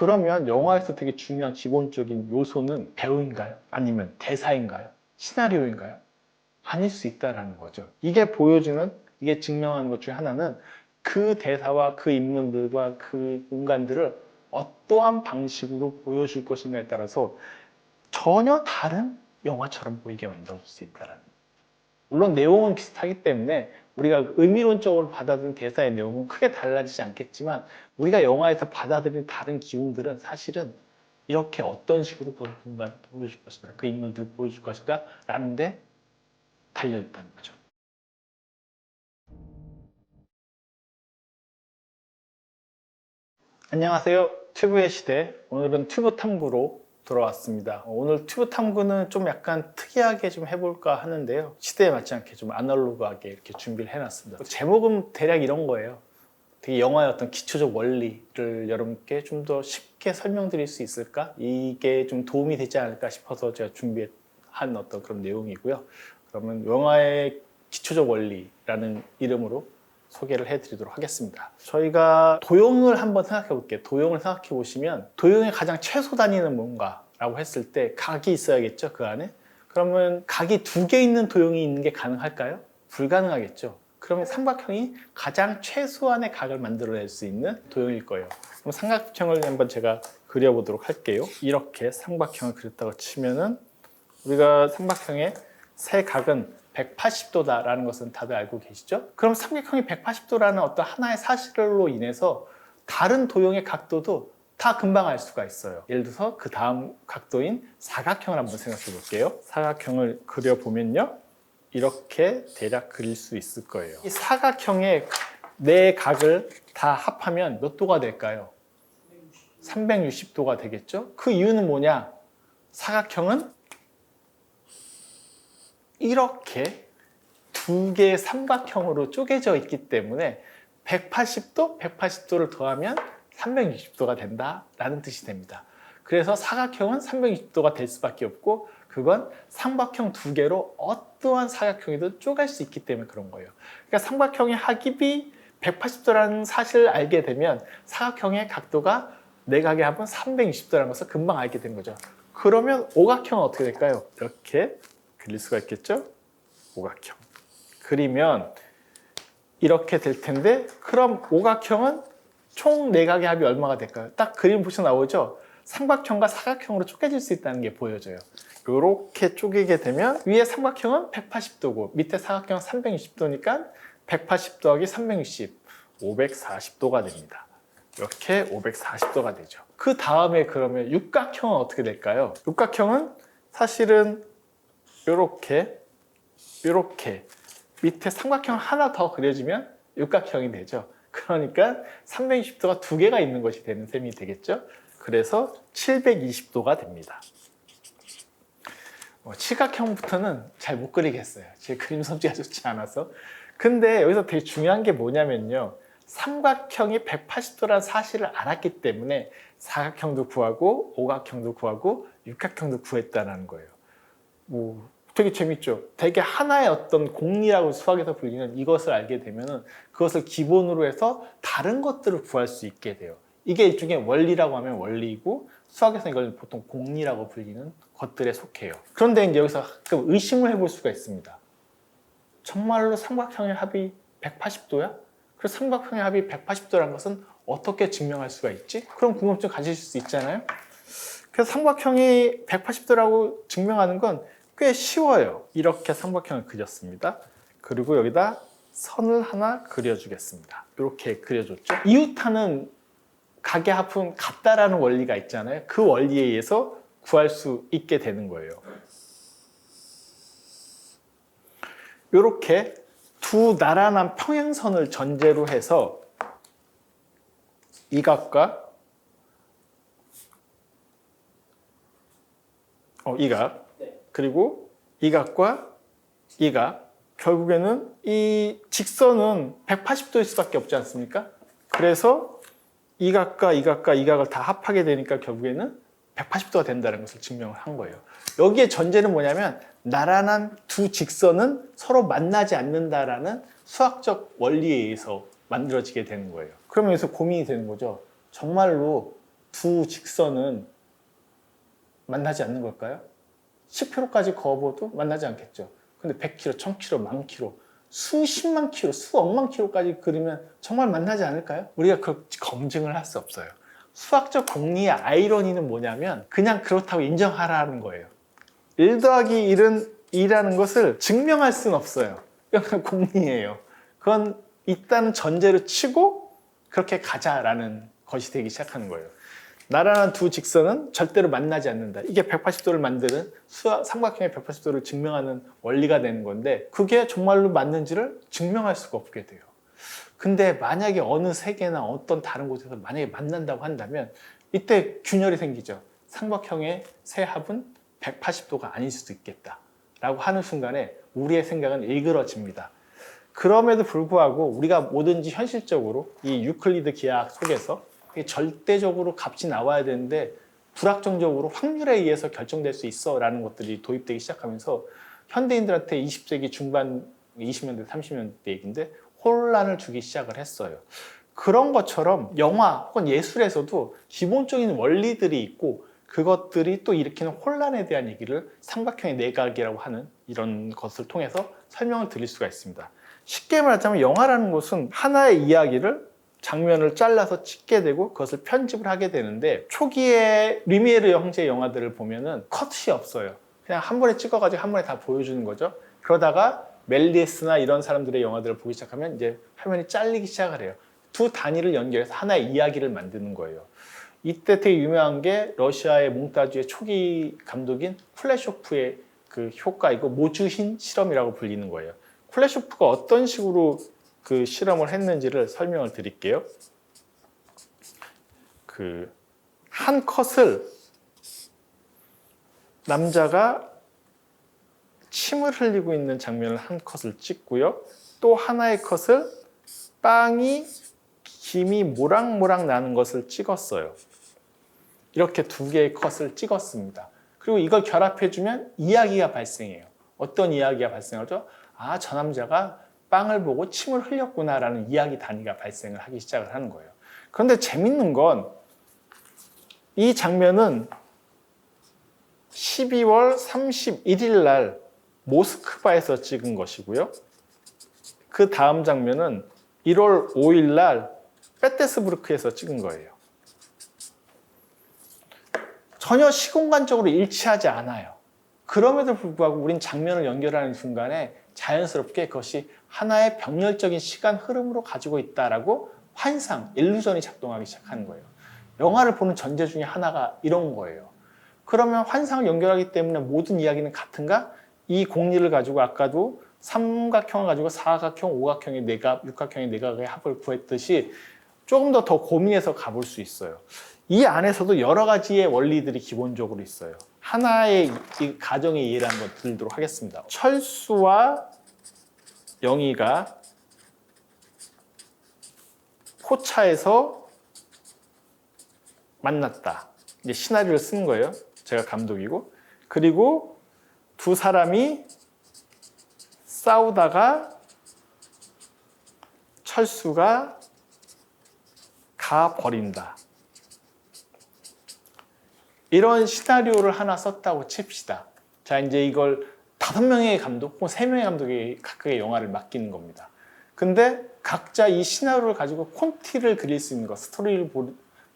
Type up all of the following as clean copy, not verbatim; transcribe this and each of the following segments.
그러면 영화에서 되게 중요한 기본적인 요소는 배우인가요? 아니면 대사인가요? 시나리오인가요? 아닐 수 있다라는 거죠. 이게 보여주는, 이게 증명하는 것 중에 하나는 그 대사와 그 인물들과 그 공간들을 어떠한 방식으로 보여줄 것인가에 따라서 전혀 다른 영화처럼 보이게 만들어줄 수 있다는. 물론 내용은 비슷하기 때문에 우리가 의미론적으로 받아들인 대사의 내용은 크게 달라지지 않겠지만 우리가 영화에서 받아들인 다른 기운들은 사실은 이렇게 어떤 식으로 그 공간을 보여줄 것인가, 그 인물들을 보여줄 것인가 라는 데 달려있다는 거죠. 안녕하세요. 튜브의 시대. 오늘은 튜브 탐구로 돌아왔습니다. 오늘 튜브 탐구는 좀 약간 특이하게 좀 해볼까 하는데요. 시대에 맞지 않게 좀 아날로그하게 이렇게 준비를 해놨습니다. 제목은 대략 이런 거예요. 되게 영화의 어떤 기초적 원리를 여러분께 좀 더 쉽게 설명드릴 수 있을까? 이게 좀 도움이 되지 않을까 싶어서 제가 준비한 어떤 그런 내용이고요. 그러면 영화의 기초적 원리라는 이름으로 소개를 해드리도록 하겠습니다. 저희가 도형을 한번 생각해 볼게요. 도형을 생각해 보시면 도형의 가장 최소 단위는 뭔가라고 했을 때 각이 있어야겠죠, 그 안에? 그러면 각이 2개 있는 도형이 있는 게 가능할까요? 불가능하겠죠. 그러면 삼각형이 가장 최소한의 각을 만들어낼 수 있는 도형일 거예요. 그럼 삼각형을 한번 제가 그려보도록 할게요. 이렇게 삼각형을 그렸다고 치면은 우리가 삼각형의 세 각은 180도다라는 것은 다들 알고 계시죠? 그럼 삼각형이 180도라는 어떤 하나의 사실로 인해서 다른 도형의 각도도 다 금방 알 수가 있어요. 예를 들어서 그 다음 각도인 사각형을 한번 생각해 볼게요. 사각형을 그려보면요. 이렇게 대략 그릴 수 있을 거예요. 이 사각형의 네 각을 다 합하면 몇 도가 될까요? 360도가 되겠죠? 그 이유는 뭐냐? 사각형은 이렇게 2개의 삼각형으로 쪼개져 있기 때문에 180도, 180도를 더하면 360도가 된다라는 뜻이 됩니다. 그래서 사각형은 360도가 될 수밖에 없고 그건 삼각형 2개로 어떠한 사각형이든 쪼갤 수 있기 때문에 그런 거예요. 그러니까 삼각형의 하깁이 180도라는 사실을 알게 되면 사각형의 각도가 내각의 합은 360도라는 것을 금방 알게 된 거죠. 그러면 오각형은 어떻게 될까요? 이렇게 그릴 수가 있겠죠? 오각형. 그리면 이렇게 될 텐데 그럼 오각형은 총 내각의 합이 얼마가 될까요? 딱 그림 보시면 나오죠? 삼각형과 사각형으로 쪼개질 수 있다는 게 보여져요. 이렇게 쪼개게 되면 위에 삼각형은 180도고 밑에 사각형은 360도니까 180 더하기 360, 540도가 됩니다. 이렇게 540도가 되죠. 그 다음에 그러면 육각형은 어떻게 될까요? 육각형은 사실은 이렇게 밑에 삼각형 하나 더 그려주면 육각형이 되죠. 그러니까 360도가 2개가 있는 것이 되는 셈이 되겠죠. 그래서 720도가 됩니다. 칠각형부터는 잘 못 그리겠어요. 제 그림 솜씨가 좋지 않아서. 근데 여기서 되게 중요한 게 뭐냐면요. 삼각형이 180도라는 사실을 알았기 때문에 사각형도 구하고 오각형도 구하고 육각형도 구했다는 거예요. 되게 재밌죠. 되게 하나의 어떤 공리라고 수학에서 불리는 이것을 알게 되면 그것을 기본으로 해서 다른 것들을 구할 수 있게 돼요. 이게 일종의 원리라고 하면 원리이고 수학에서 이걸 보통 공리라고 불리는 것들에 속해요. 그런데 이제 여기서 가끔 의심을 해볼 수가 있습니다. 정말로 삼각형의 합이 180도야? 그래서 삼각형의 합이 180도라는 것은 어떻게 증명할 수가 있지? 그런 궁금증 가지실 수 있잖아요. 그래서 삼각형이 180도라고 증명하는 건 꽤 쉬워요. 이렇게 삼각형을 그렸습니다. 그리고 여기다 선을 하나 그려주겠습니다. 이렇게 그려줬죠. 이웃하는 각의 합은 같다라는 원리가 있잖아요. 그 원리에 의해서 구할 수 있게 되는 거예요. 이렇게 두 나란한 평행선을 전제로 해서 이 각과 이 각 그리고 이 각과 이 각 결국에는 이 직선은 180도일 수밖에 없지 않습니까? 그래서 이 각과 이 각과 이 각을 다 합하게 되니까 결국에는 180도가 된다는 것을 증명을 한 거예요. 여기에 전제는 뭐냐면 나란한 두 직선은 서로 만나지 않는다라는 수학적 원리에 의해서 만들어지게 되는 거예요. 그러면 여기서 고민이 되는 거죠. 정말로 두 직선은 만나지 않는 걸까요? 10km까지 그어봐도 만나지 않겠죠. 근데 100km, 1000km, 10,000km, 수십만 킬로, 수억만 킬로까지 그리면 정말 만나지 않을까요? 우리가 그 검증을 할 수 없어요. 수학적 공리의 아이러니는 뭐냐면 그냥 그렇다고 인정하라는 거예요. 1 더하기 1은 2라는 것을 증명할 수는 없어요. 그냥 공리예요. 그건 있다는 전제로 치고 그렇게 가자라는 것이 되기 시작하는 거예요. 나란한 두 직선은 절대로 만나지 않는다. 이게 180도를 만드는 삼각형의 180도를 증명하는 원리가 되는 건데 그게 정말로 맞는지를 증명할 수가 없게 돼요. 근데 만약에 어느 세계나 어떤 다른 곳에서 만약에 만난다고 한다면 이때 균열이 생기죠. 삼각형의 세 합은 180도가 아닐 수도 있겠다 라고 하는 순간에 우리의 생각은 일그러집니다. 그럼에도 불구하고 우리가 뭐든지 현실적으로 이 유클리드 기하학 속에서 절대적으로 값이 나와야 되는데 불확정적으로 확률에 의해서 결정될 수 있어 라는 것들이 도입되기 시작하면서 현대인들한테 20세기 중반 20년대 30년대 얘기인데 혼란을 주기 시작을 했어요. 그런 것처럼 영화 혹은 예술에서도 기본적인 원리들이 있고 그것들이 또 일으키는 혼란에 대한 얘기를 삼각형의 내각이라고 하는 이런 것을 통해서 설명을 드릴 수가 있습니다. 쉽게 말하자면 영화라는 것은 하나의 이야기를 장면을 잘라서 찍게 되고 그것을 편집을 하게 되는데 초기에 리미에르 형제의 영화들을 보면은 컷이 없어요. 그냥 한 번에 찍어가지고 한 번에 다 보여주는 거죠. 그러다가 멜리에스나 이런 사람들의 영화들을 보기 시작하면 이제 화면이 잘리기 시작을 해요. 두 단위를 연결해서 하나의 이야기를 만드는 거예요. 이때 되게 유명한 게 러시아의 몽타주의 초기 감독인 쿨레쇼프의 그 효과이고 모주힌 실험이라고 불리는 거예요. 쿨레쇼프가 어떤 식으로 그 실험을 했는지를 설명을 드릴게요. 그 한 컷을 남자가 침을 흘리고 있는 장면을 한 컷을 찍고요. 또 하나의 컷을 빵이 김이 모락모락 나는 것을 찍었어요. 이렇게 두 개의 컷을 찍었습니다. 그리고 이걸 결합해주면 이야기가 발생해요. 어떤 이야기가 발생하죠? 아, 저 남자가 빵을 보고 침을 흘렸구나라는 이야기 단위가 발생을 하기 시작을 하는 거예요. 그런데 재밌는 건 이 장면은 12월 31일 날 모스크바에서 찍은 것이고요. 그 다음 장면은 1월 5일 날 페테스부르크에서 찍은 거예요. 전혀 시공간적으로 일치하지 않아요. 그럼에도 불구하고 우린 장면을 연결하는 순간에 자연스럽게 그것이 하나의 병렬적인 시간 흐름으로 가지고 있다라고 환상, 일루전이 작동하기 시작하는 거예요. 영화를 보는 전제 중에 하나가 이런 거예요. 그러면 환상을 연결하기 때문에 모든 이야기는 같은가? 이 공리를 가지고 아까도 삼각형을 가지고 사각형, 오각형의 내각, 육각형의 내각의 합을 구했듯이 조금 더 고민해서 가볼 수 있어요. 이 안에서도 여러 가지의 원리들이 기본적으로 있어요. 하나의 가정의 예를 한번 들도록 하겠습니다. 철수와 영희가 포차에서 만났다. 이제 시나리오를 쓴 거예요. 제가 감독이고. 그리고 두 사람이 싸우다가 철수가 가버린다. 이런 시나리오를 하나 썼다고 칩시다. 자, 이제 이걸 5명의 감독 혹은 3명의 감독이 각각의 영화를 맡기는 겁니다. 근데 각자 이 시나리오를 가지고 콘티를 그릴 수 있는 것, 스토리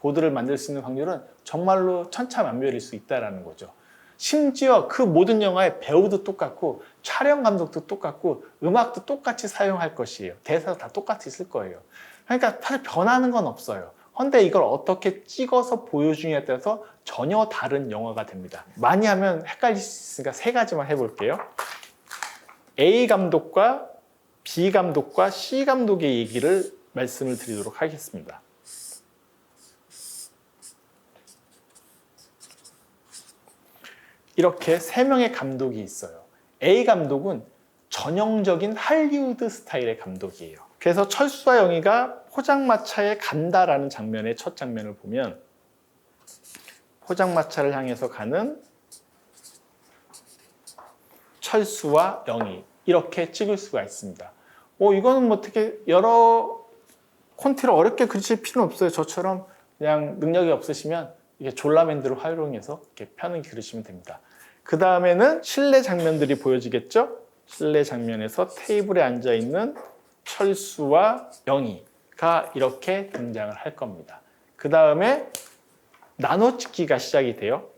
보드를 만들 수 있는 확률은 정말로 천차만별일 수 있다는 거죠. 심지어 그 모든 영화의 배우도 똑같고 촬영 감독도 똑같고 음악도 똑같이 사용할 것이에요. 대사도 다 똑같이 쓸 거예요. 그러니까 사실 변하는 건 없어요. 근데 이걸 어떻게 찍어서 보여주냐에 따라서 전혀 다른 영화가 됩니다. 많이 하면 헷갈릴 수 있으니까 3가지만 해볼게요. A 감독과 B 감독과 C 감독의 얘기를 말씀을 드리도록 하겠습니다. 이렇게 3명의 감독이 있어요. A 감독은 전형적인 할리우드 스타일의 감독이에요. 그래서 철수와 영희가 포장마차에 간다라는 장면의 첫 장면을 보면 포장마차를 향해서 가는 철수와 영희 이렇게 찍을 수가 있습니다. 이거는 뭐 어떻게 여러 콘티를 어렵게 그리실 필요는 없어요. 저처럼 그냥 능력이 없으시면 이게 졸라맨드를 활용해서 이렇게 편하게 그리시면 됩니다. 그 다음에는 실내 장면들이 보여지겠죠? 실내 장면에서 테이블에 앉아 있는 철수와 영희가 이렇게 등장을 할 겁니다. 그 다음에 나눠찍기가 시작이 돼요.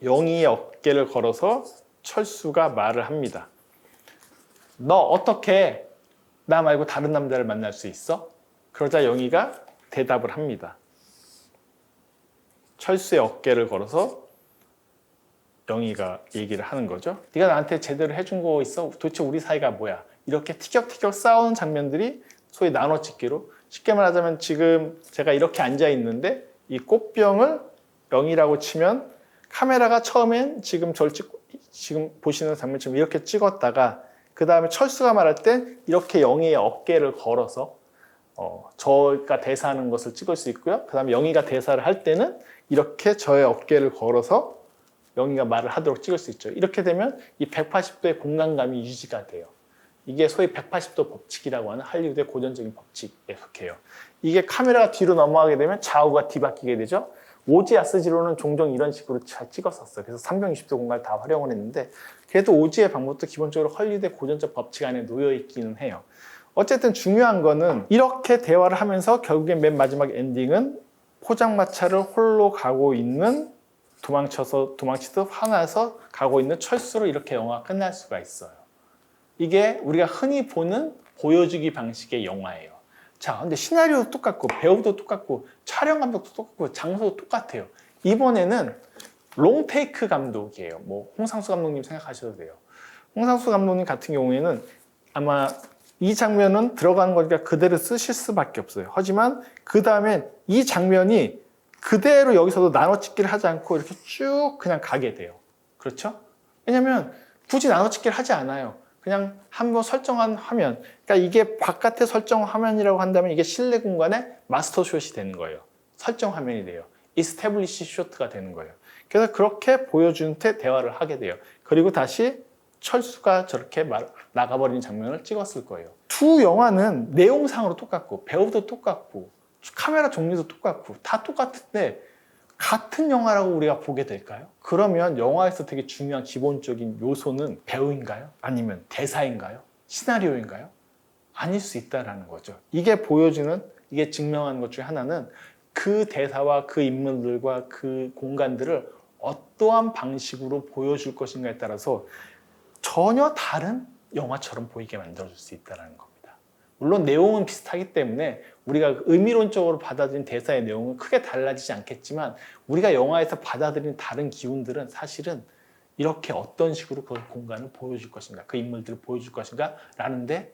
영희의 어깨를 걸어서 철수가 말을 합니다. 너 어떻게 나 말고 다른 남자를 만날 수 있어? 그러자 영희가 대답을 합니다. 철수의 어깨를 걸어서 영희가 얘기를 하는 거죠. 네가 나한테 제대로 해준 거 있어? 도대체 우리 사이가 뭐야? 이렇게 티격태격 싸우는 장면들이 소위 나눠찍기로, 쉽게 말하자면 지금 제가 이렇게 앉아 있는데 이 꽃병을 영희라고 치면 카메라가 처음엔 지금 지금 보시는 장면처럼 이렇게 찍었다가 그 다음에 철수가 말할 땐 이렇게 영희의 어깨를 걸어서 저가 대사하는 것을 찍을 수 있고요. 그 다음에 영희가 대사를 할 때는 이렇게 저의 어깨를 걸어서 영희가 말을 하도록 찍을 수 있죠. 이렇게 되면 이 180도의 공간감이 유지가 돼요. 이게 소위 180도 법칙이라고 하는 할리우드의 고전적인 법칙에 속해요. 이게 카메라가 뒤로 넘어가게 되면 좌우가 뒤바뀌게 되죠. 오지 아스지로는 종종 이런 식으로 잘 찍었었어요. 그래서 360도 공간을 다 활용을 했는데, 그래도 오지의 방법도 기본적으로 할리우드의 고전적 법칙 안에 놓여 있기는 해요. 어쨌든 중요한 거는 이렇게 대화를 하면서 결국엔 맨 마지막 엔딩은 포장마차를 홀로 가고 있는, 도망치듯 화나서 가고 있는 철수로 이렇게 영화가 끝날 수가 있어요. 이게 우리가 흔히 보는 보여주기 방식의 영화예요. 자, 근데 시나리오도 똑같고 배우도 똑같고 촬영 감독도 똑같고 장소도 똑같아요. 이번에는 롱테이크 감독이에요. 뭐 홍상수 감독님 생각하셔도 돼요. 홍상수 감독님 같은 경우에는 아마 이 장면은 들어가는 거니까 그대로 쓰실 수밖에 없어요. 하지만 그 다음엔 이 장면이 그대로 여기서도 나눠찍기를 하지 않고 이렇게 쭉 그냥 가게 돼요. 그렇죠? 왜냐면 굳이 나눠찍기를 하지 않아요. 그냥 한번 설정한 화면, 그러니까 이게 바깥에 설정 화면이라고 한다면 이게 실내 공간의 마스터숏이 되는 거예요. 설정 화면이 돼요. 이스태블리시 숏가 되는 거예요. 그래서 그렇게 보여준 채 대화를 하게 돼요. 그리고 다시 철수가 저렇게 나가버리는 장면을 찍었을 거예요. 두 영화는 내용상으로 똑같고 배우도 똑같고 카메라 종류도 똑같고 다 똑같은데 같은 영화라고 우리가 보게 될까요? 그러면 영화에서 되게 중요한 기본적인 요소는 배우인가요? 아니면 대사인가요? 시나리오인가요? 아닐 수 있다는 거죠. 이게 보여주는, 이게 증명하는 것 중에 하나는 그 대사와 그 인물들과 그 공간들을 어떠한 방식으로 보여줄 것인가에 따라서 전혀 다른 영화처럼 보이게 만들어줄 수 있다는 겁니다. 물론 내용은 비슷하기 때문에 우리가 의미론적으로 받아들인 대사의 내용은 크게 달라지지 않겠지만 우리가 영화에서 받아들이는 다른 기운들은 사실은 이렇게 어떤 식으로 그 공간을 보여줄 것인가, 그 인물들을 보여줄 것인가 라는 데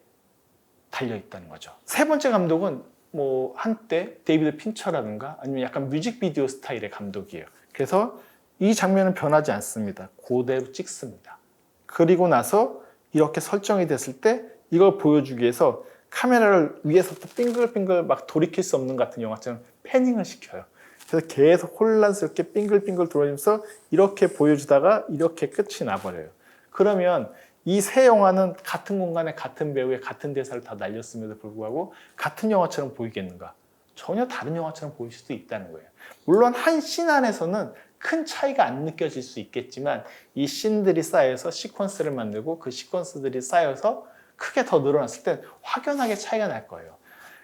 달려있다는 거죠. 세 번째 감독은 뭐 한때 데이비드 핀처라든가 아니면 약간 뮤직비디오 스타일의 감독이에요. 그래서 이 장면은 변하지 않습니다. 그대로 찍습니다. 그리고 나서 이렇게 설정이 됐을 때 이걸 보여주기 위해서 카메라를 위에서부터 빙글빙글 막 돌이킬 수 없는 같은 영화처럼 패닝을 시켜요. 그래서 계속 혼란스럽게 빙글빙글 돌아가면서 이렇게 보여주다가 이렇게 끝이 나버려요. 그러면 이 세 영화는 같은 공간에 같은 배우의 같은 대사를 다 날렸음에도 불구하고 같은 영화처럼 보이겠는가? 전혀 다른 영화처럼 보일 수도 있다는 거예요. 물론 한 씬 안에서는 큰 차이가 안 느껴질 수 있겠지만 이 씬들이 쌓여서 시퀀스를 만들고 그 시퀀스들이 쌓여서 크게 더 늘어났을 땐 확연하게 차이가 날 거예요.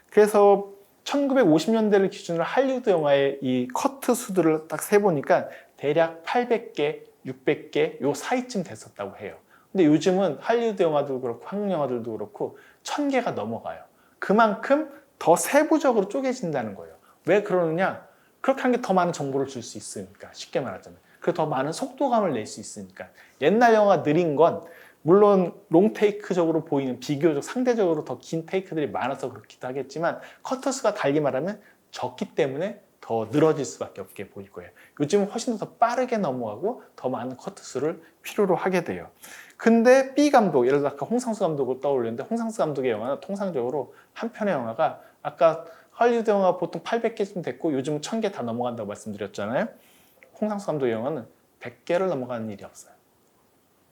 그래서 1950년대를 기준으로 할리우드 영화의 이 커트 수들을 딱 세보니까 대략 800개, 600개 요 사이쯤 됐었다고 해요. 근데 요즘은 할리우드 영화도 그렇고 한국 영화들도 그렇고 1000개가 넘어가요. 그만큼 더 세부적으로 쪼개진다는 거예요. 왜 그러느냐? 그렇게 한 게 더 많은 정보를 줄 수 있으니까, 쉽게 말하자면. 그리고 더 많은 속도감을 낼 수 있으니까. 옛날 영화 느린 건 물론 롱테이크적으로 보이는, 비교적 상대적으로 더 긴 테이크들이 많아서 그렇기도 하겠지만 커터수가 달리 말하면 적기 때문에 더 늘어질 수밖에 없게 보일 거예요. 요즘은 훨씬 더 빠르게 넘어가고 더 많은 커트수를 필요로 하게 돼요. 근데 B 감독, 예를 들어 아까 홍상수 감독을 떠올렸는데 홍상수 감독의 영화는 통상적으로 한 편의 영화가 아까 할리우드 영화 보통 800개쯤 됐고 요즘은 1000개 다 넘어간다고 말씀드렸잖아요. 홍상수 감독의 영화는 100개를 넘어가는 일이 없어요.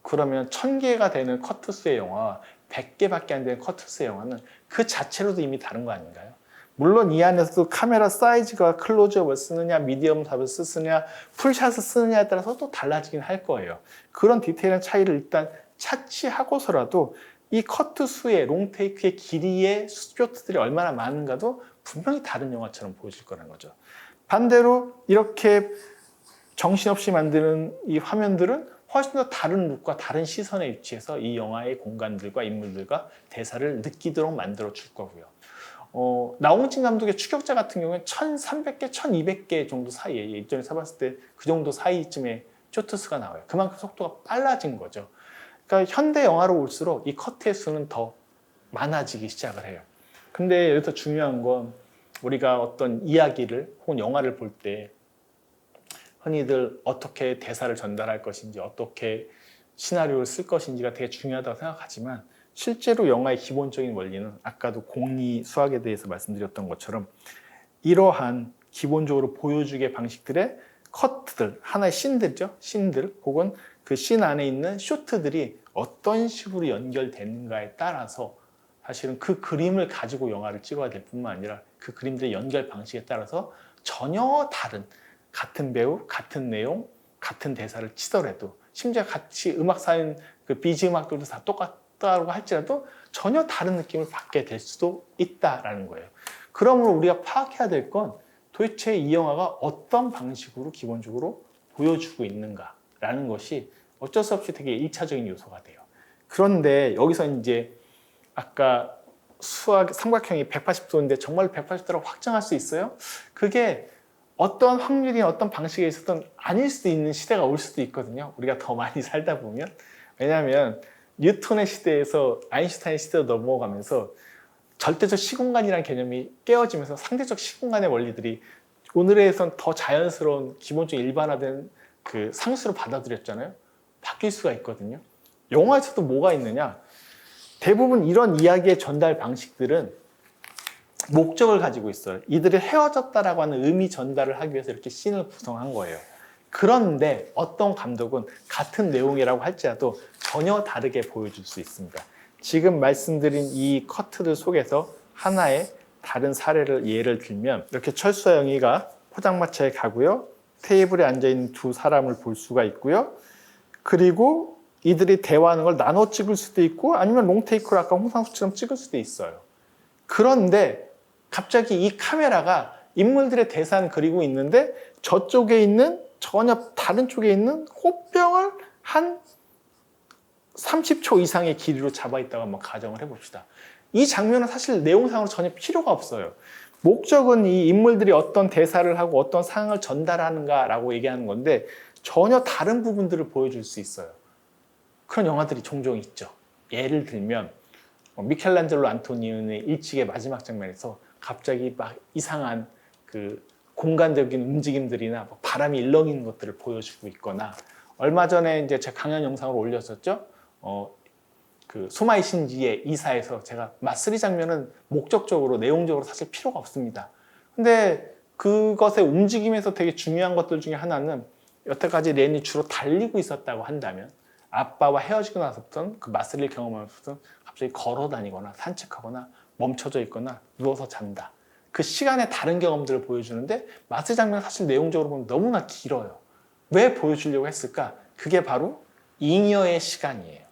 그러면 1000개가 되는 커트수의 영화와 100개밖에 안 되는 커트수의 영화는 그 자체로도 이미 다른 거 아닌가요? 물론 이 안에서도 카메라 사이즈가 클로즈업을 쓰느냐, 미디엄 삽을 쓰느냐, 풀샷을 쓰느냐에 따라서 또 달라지긴 할 거예요. 그런 디테일한 차이를 일단 차치하고서라도 이 커트 수의 롱테이크의 길이의 쇼트들이 얼마나 많은가도 분명히 다른 영화처럼 보여질 거라는 거죠. 반대로 이렇게 정신없이 만드는 이 화면들은 훨씬 더 다른 룩과 다른 시선에 위치해서 이 영화의 공간들과 인물들과 대사를 느끼도록 만들어 줄 거고요. 나홍진 감독의 추격자 같은 경우는 1300개, 1200개 정도 사이에 일전에 사봤을 때 그 정도 사이쯤에 쇼트수가 나와요. 그만큼 속도가 빨라진 거죠. 그러니까 현대 영화로 올수록 이 커트의 수는 더 많아지기 시작을 해요. 근데 여기서 중요한 건 우리가 어떤 이야기를 혹은 영화를 볼 때 흔히들 어떻게 대사를 전달할 것인지 어떻게 시나리오를 쓸 것인지가 되게 중요하다고 생각하지만 실제로 영화의 기본적인 원리는 아까도 공리 수학에 대해서 말씀드렸던 것처럼 이러한 기본적으로 보여주기의 방식들의 커트들, 하나의 씬들이죠. 씬들 혹은 그 씬 안에 있는 쇼트들이 어떤 식으로 연결되는가에 따라서 사실은 그 그림을 가지고 영화를 찍어야 될 뿐만 아니라 그 그림들의 연결 방식에 따라서 전혀 다른 같은 배우, 같은 내용, 같은 대사를 치더라도 심지어 같이 음악 사인 그 BG 음악들도 다 똑같다고 할지라도 전혀 다른 느낌을 받게 될 수도 있다라는 거예요. 그러므로 우리가 파악해야 될 건 도대체 이 영화가 어떤 방식으로 기본적으로 보여주고 있는가라는 것이 어쩔 수 없이 되게 1차적인 요소가 돼요. 그런데 여기서 이제 아까 삼각형이 180도인데 정말 180도라고 확정할 수 있어요? 그게 어떤 확률이 어떤 방식에 있었던 아닐 수도 있는 시대가 올 수도 있거든요. 우리가 더 많이 살다 보면. 왜냐하면 뉴턴의 시대에서 아인슈타인 시대로 넘어가면서 절대적 시공간이라는 개념이 깨어지면서 상대적 시공간의 원리들이 오늘에선 더 자연스러운 기본적인 일반화된 그 상수로 받아들였잖아요. 바뀔 수가 있거든요. 영화에서도 뭐가 있느냐? 대부분 이런 이야기의 전달 방식들은 목적을 가지고 있어요. 이들이 헤어졌다라고 하는 의미 전달을 하기 위해서 이렇게 씬을 구성한 거예요. 그런데 어떤 감독은 같은 내용이라고 할지라도 전혀 다르게 보여줄 수 있습니다. 지금 말씀드린 이 커트들 속에서 하나의 다른 사례를 예를 들면 이렇게 철수와 영희가 포장마차에 가고요. 테이블에 앉아있는 두 사람을 볼 수가 있고요. 그리고 이들이 대화하는 걸 나눠 찍을 수도 있고 아니면 롱테이크로 아까 홍상수처럼 찍을 수도 있어요. 그런데 갑자기 이 카메라가 인물들의 대사는 그리고 있는데 저쪽에 있는 전혀 다른 쪽에 있는 꽃병을 한 30초 이상의 길이로 잡아있다고 한번 가정을 해봅시다. 이 장면은 사실 내용상으로 전혀 필요가 없어요. 목적은 이 인물들이 어떤 대사를 하고 어떤 상황을 전달하는가라고 얘기하는 건데 전혀 다른 부분들을 보여줄 수 있어요. 그런 영화들이 종종 있죠. 예를 들면 미켈란젤로 안토니오의 일찍의 마지막 장면에서 갑자기 막 이상한 그 공간적인 움직임들이나 바람이 일렁이는 것들을 보여주고 있거나 얼마 전에 이제 제 강연 영상을 올렸었죠. 그 소마이 신지의 이사에서 제가 마3 장면은 목적적으로 내용적으로 사실 필요가 없습니다. 근데 그것의 움직임에서 되게 중요한 것들 중에 하나는 여태까지 렌이 주로 달리고 있었다고 한다면 아빠와 헤어지고 나서부터 그 마3를 경험하면서 갑자기 걸어 다니거나 산책하거나 멈춰져 있거나 누워서 잔다. 그 시간의 다른 경험들을 보여주는데 마3 장면은 사실 내용적으로 보면 너무나 길어요. 왜 보여주려고 했을까? 그게 바로 잉여의 시간이에요.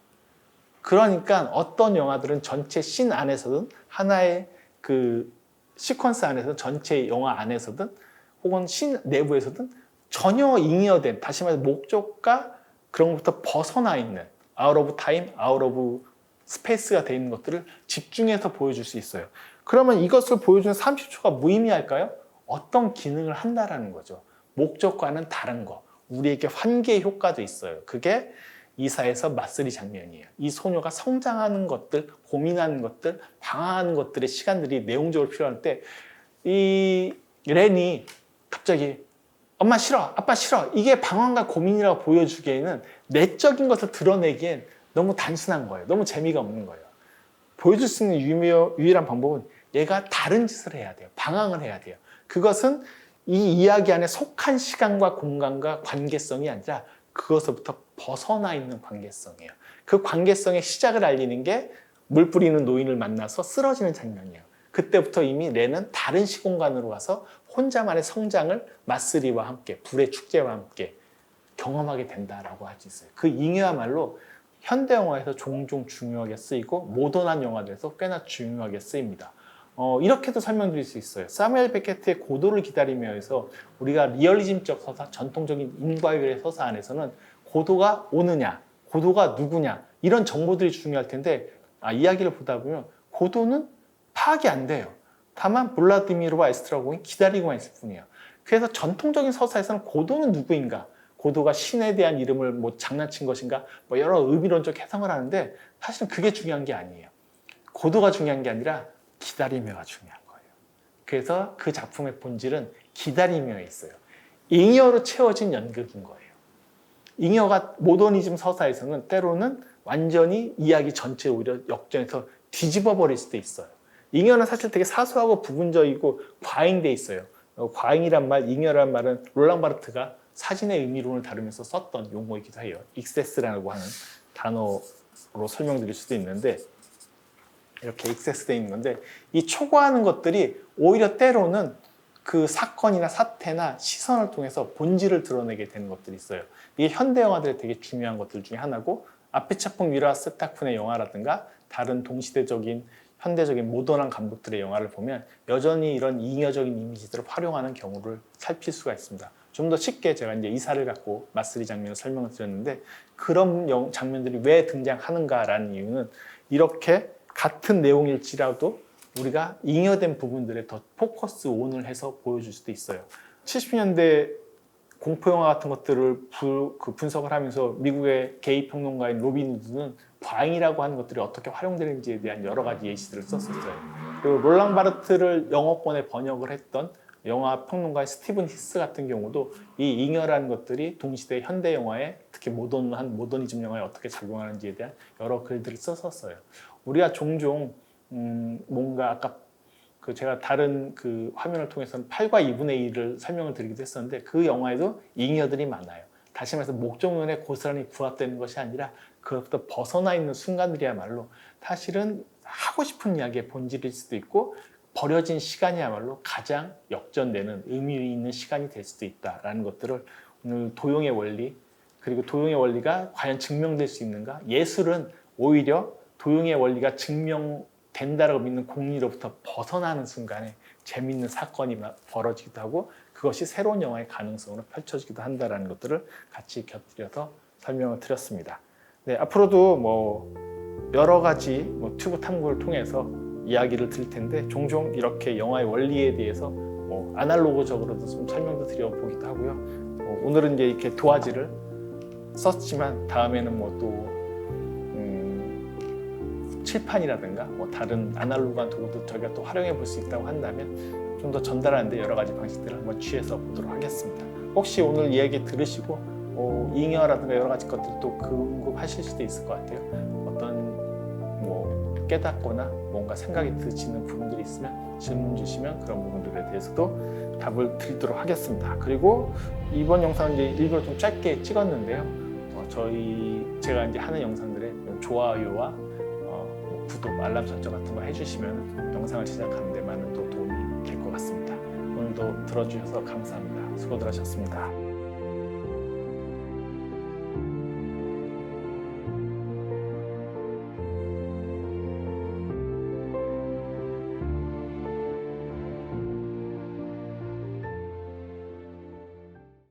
그러니까 어떤 영화들은 전체 씬 안에서든 하나의 그 시퀀스 안에서든 전체 영화 안에서든 혹은 씬 내부에서든 전혀 잉여된 다시 말해서 목적과 그런 것부터 벗어나 있는 아웃 오브 타임, 아웃 오브 스페이스가 되어 있는 것들을 집중해서 보여줄 수 있어요. 그러면 이것을 보여주는 30초가 무의미할까요? 어떤 기능을 한다라는 거죠. 목적과는 다른 거. 우리에게 환기의 효과도 있어요. 그게 이사에서 마3 장면이에요. 이 소녀가 성장하는 것들, 고민하는 것들, 방황하는 것들의 시간들이 내용적으로 필요할 때 이 렌이 갑자기 엄마 싫어, 아빠 싫어. 이게 방황과 고민이라고 보여주기에는 내적인 것을 드러내기엔 너무 단순한 거예요. 너무 재미가 없는 거예요. 보여줄 수 있는 유일한 방법은 얘가 다른 짓을 해야 돼요. 방황을 해야 돼요. 그것은 이 이야기 안에 속한 시간과 공간과 관계성이 아니라 그것부터 벗어나 있는 관계성이에요. 그 관계성의 시작을 알리는 게 물 뿌리는 노인을 만나서 쓰러지는 장면이에요. 그때부터 이미 뇌는 다른 시공간으로 가서 혼자만의 성장을 마쓰리와 함께, 불의 축제와 함께 경험하게 된다라고 할 수 있어요. 그 잉여야말로 현대 영화에서 종종 중요하게 쓰이고 모던한 영화들에서 꽤나 중요하게 쓰입니다. 이렇게도 설명드릴 수 있어요. 사무엘 베케트의 고도를 기다리며에서 우리가 리얼리즘적 서사, 전통적인 인과율의 서사 안에서는 고도가 오느냐, 고도가 누구냐 이런 정보들이 중요할 텐데 이야기를 보다 보면 고도는 파악이 안 돼요. 다만 블라디미르와 에스트라곤이 기다리고만 있을 뿐이에요. 그래서 전통적인 서사에서는 고도는 누구인가, 고도가 신에 대한 이름을 뭐 장난친 것인가, 뭐 여러 의미론적 해석을 하는데 사실은 그게 중요한 게 아니에요. 고도가 중요한 게 아니라 기다리며가 중요한 거예요. 그래서 그 작품의 본질은 기다리며에 있어요. 잉여로 채워진 연극인 거예요. 잉여가 모더니즘 서사에서는 때로는 완전히 이야기 전체 오히려 역전해서 뒤집어 버릴 수도 있어요. 잉여는 사실 되게 사소하고 부분적이고 과잉돼 있어요. 과잉이란 말, 잉여란 말은 롤랑 바르트가 사진의 의미론을 다루면서 썼던 용어이기도 해요. 익세스라고 하는 단어로 설명드릴 수도 있는데 이렇게 익세스되어 있는 건데 이 초과하는 것들이 오히려 때로는 그 사건이나 사태나 시선을 통해서 본질을 드러내게 되는 것들이 있어요. 이게 현대 영화들의 되게 중요한 것들 중에 하나고 아피차풍 미라 스타쿤의 영화라든가 다른 동시대적인 현대적인 모던한 감독들의 영화를 보면 여전히 이런 잉여적인 이미지들을 활용하는 경우를 살필 수가 있습니다. 좀 더 쉽게 제가 이제 이사를 갖고 마쓰리 장면을 설명을 드렸는데 그런 장면들이 왜 등장하는가라는 이유는 이렇게 같은 내용일지라도 우리가 잉여된 부분들에 더 포커스 온을 해서 보여줄 수도 있어요. 70년대 공포영화 같은 것들을 분석을 하면서 미국의 게이 평론가인 로빈 우드는 과잉이라고 하는 것들이 어떻게 활용되는지에 대한 여러 가지 예시들을 썼었어요. 그리고 롤랑 바르트를 영어권에 번역을 했던 영화 평론가인 스티븐 히스 같은 경우도 이 잉여라는 것들이 동시대 현대 영화에 특히 모던한 모더니즘 영화에 어떻게 작용하는지에 대한 여러 글들을 썼었어요. 우리가 종종 뭔가 아까 제가 다른 그 화면을 통해서는 8과 2분의 1을 설명을 드리기도 했었는데 그 영화에도 잉여들이 많아요. 다시 말해서 목적론에 고스란히 부합되는 것이 아니라 그것부터 벗어나 있는 순간들이야말로 사실은 하고 싶은 이야기의 본질일 수도 있고 버려진 시간이야말로 가장 역전되는 의미 있는 시간이 될 수도 있다라는 것들을 오늘 도용의 원리 그리고 도용의 원리가 과연 증명될 수 있는가? 예술은 오히려 도용의 원리가 증명된다라고 믿는 공리로부터 벗어나는 순간에 재미있는 사건이 벌어지기도 하고 그것이 새로운 영화의 가능성으로 펼쳐지기도 한다는 것들을 같이 곁들여서 설명을 드렸습니다. 네, 앞으로도 뭐 여러 가지 튜브 탐구를 통해서 이야기를 드릴 텐데 종종 이렇게 영화의 원리에 대해서 아날로그적으로도 좀 설명도 드려보기도 하고요. 오늘은 이제 이렇게 도화지를 썼지만 다음에는 또 칠판이라든가 다른 아날로그한 도구도 저희가 또 활용해 볼 수 있다고 한다면 좀 더 전달하는 데 여러 가지 방식들을 한번 취해서 보도록 하겠습니다. 혹시 오늘 이야기 들으시고 잉여라든가 여러 가지 것들도 궁금하실 수도 있을 것 같아요. 어떤 깨닫거나 뭔가 생각이 드시는 부분들이 있으면 질문 주시면 그런 부분들에 대해서도 답을 드리도록 하겠습니다. 그리고 이번 영상은 이제 일부러 좀 짧게 찍었는데요. 제가 이제 하는 영상들에 좋아요와 구독, 알람 설정 같은 거 해주시면 영상을 제작하는 데 많은 또 도움이 될 것 같습니다. 오늘도 들어주셔서 감사합니다. 수고들 하셨습니다.